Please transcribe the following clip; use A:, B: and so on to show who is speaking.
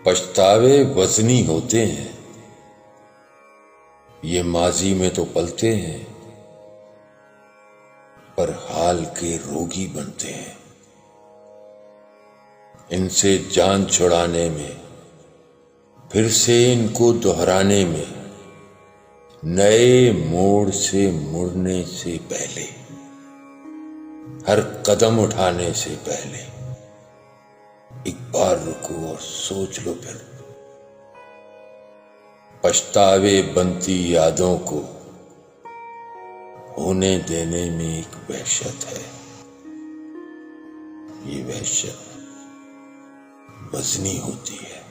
A: पछतावे वजनी होते हैं, ये माजी में तो पलते हैं, पर हाल के रोगी बनते हैं। इनसे जान छुड़ाने में, फिर से इनको दोहराने में, नए मोड़ से मुड़ने से पहले, हर कदम उठाने से पहले एक बार रुको और सोच लो। फिर पछतावे बनती यादों को होने देने में एक वहशत है। ये वहशत वजनी होती है।